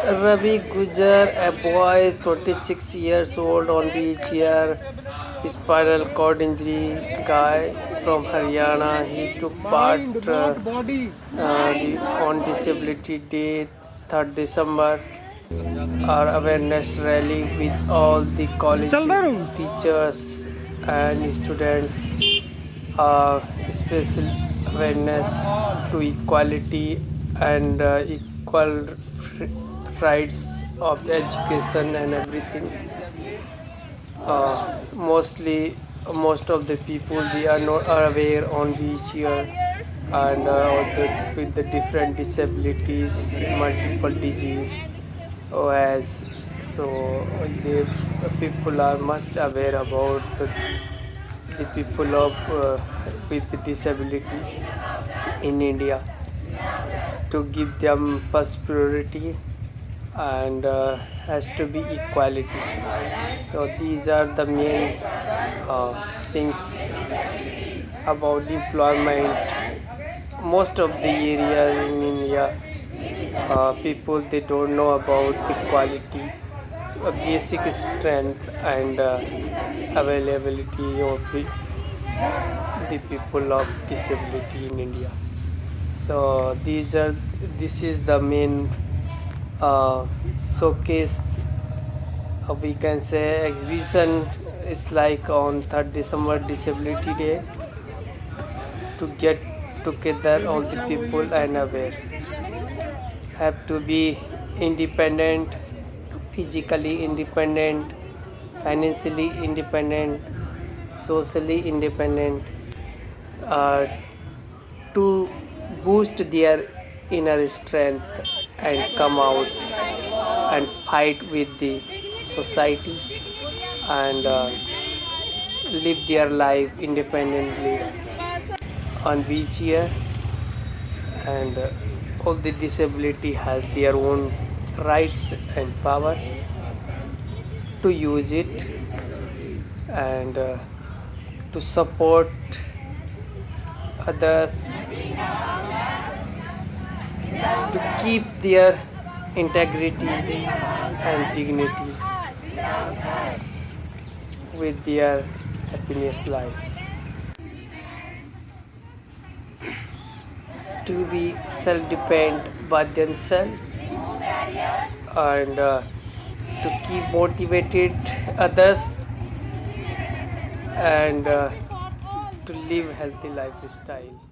Ravi Gujar, a boy 26 years old on wheelchair, spinal cord injury guy from Haryana. He took part on Disability Day, 3rd December, our awareness rally with all the colleges, teachers, and students. Special awareness to equality and equal rights of education and everything. Most of the people they are not aware on wheelchair and with the different disabilities, multiple disease. As so, the people are must aware about the people of with disabilities in India to give them first priority and has to be equality. So these are the main things about employment. Most of the areas in India, people they don't know about the quality, basic strength and availability of the people of disability in India. So this is the main showcase. We can say exhibition is like on 3rd December Disability Day to get together all the people and aware. Have to be independent, physically independent, financially independent, socially independent, uh, to boost their inner strength and come out and fight with the society and live their life independently on wheelchair and all the disability has their own rights and power to use it and to support others to keep their integrity and dignity with their happiness life. To be self-dependent by themselves and to keep motivated others and to live healthy lifestyle.